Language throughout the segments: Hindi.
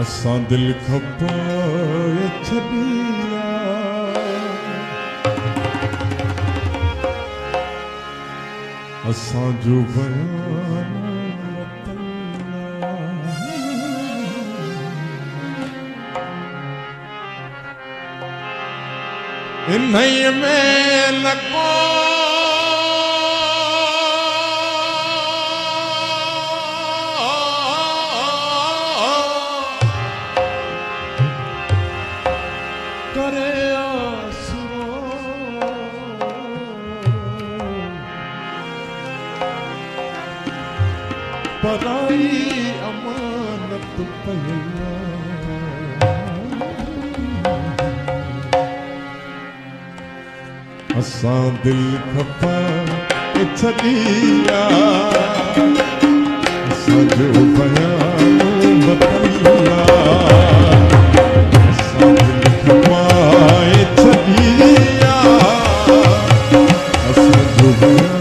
असां दिल खपाए छॾिया असांजो बयान इन्हीं में लॻो करे आसरो पराई अमानत पया असां दिल खपाए छॾिया असांजो बयान बदलिया असां दिल खपाए छॾिया असांजो बयान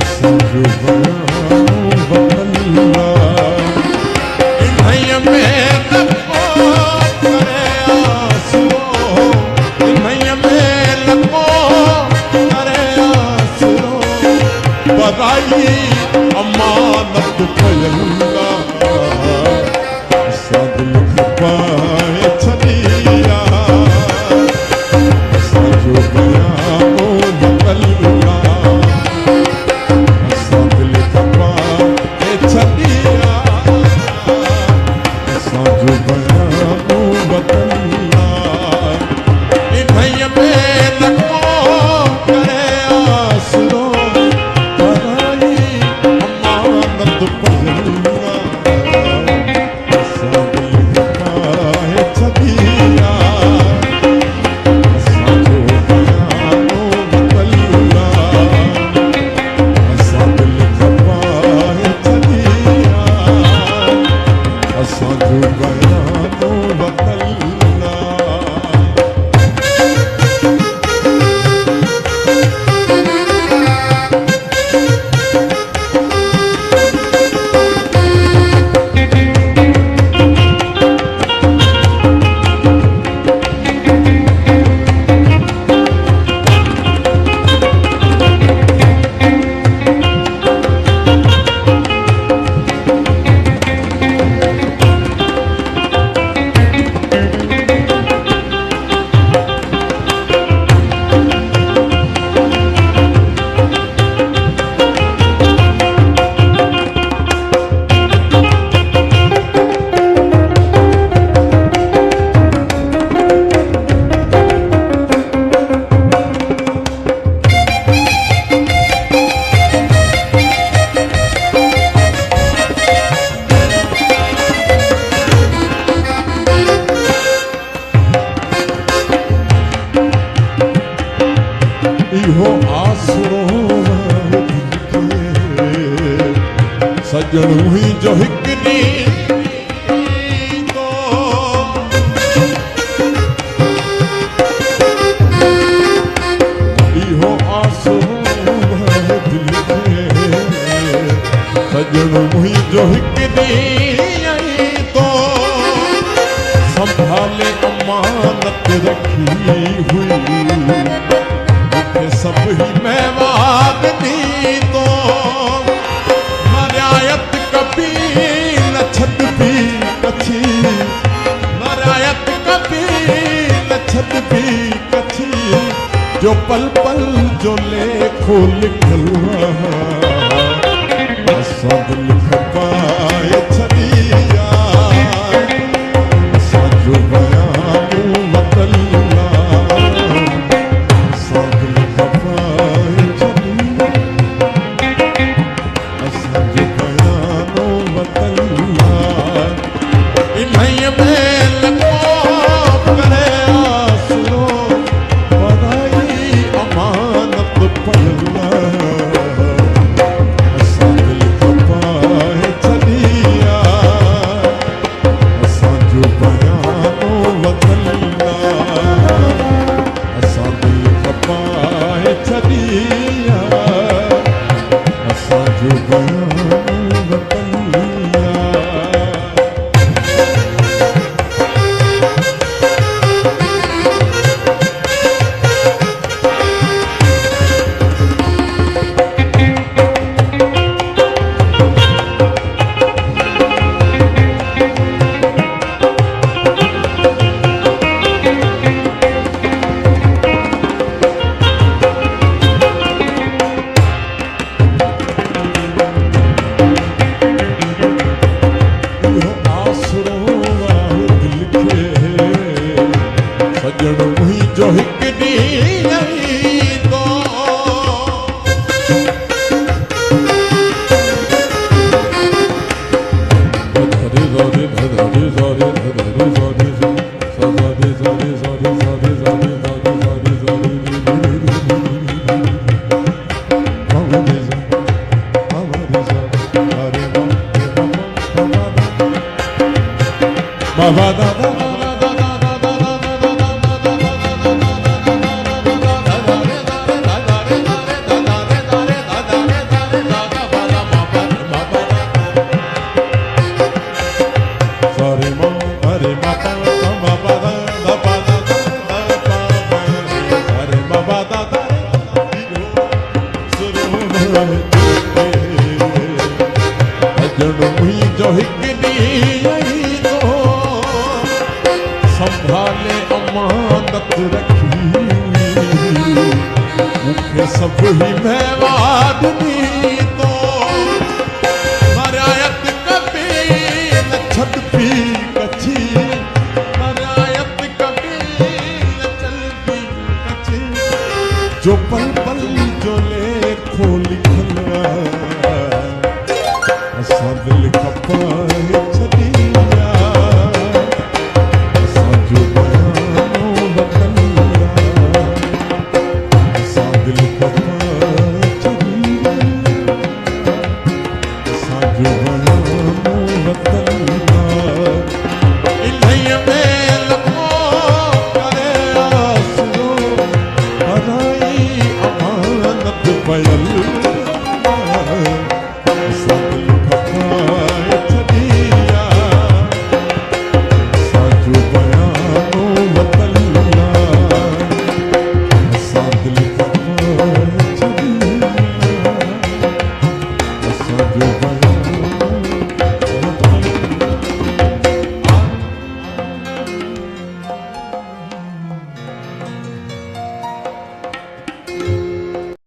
असांजो बयान बदलिया पराई अमानत पयंगा असां दिल खपाए छॾिया असांजो बयान बदलिया असां दिल खपाए छॾिया असांजो बयान बदलिया इन्हीं में लॻो करे आसरो इहो आसरो सजण हुई जो हिकु ॾींहुं तो इहो आसरो दिल खे सजण हुई जो हिकु ॾींहुं तो संभाले अमानत रखी हुई सब ही महवाद दी तो नारायत कभी न छद भी कछी नारायत कभी न छद भी कछी जो पल पल जो लेखो लिखल असां दिल खपाए छॾिया असांजो बयान बदलिया असां दिल खपाए सब ही मेवाडनी तो मरायत कभी न छदपी कछी मरायत कभी न चलपी कछी जो पल पल जो लेखो लिखला असां दिल कपाए छॾिया असां जो बयानो वतनड़ा असां दिल कपाए छॾिया असां जो बयानो वतनड़ा इन्हीअ में लॻो करे आसरो हराई अमानत पयल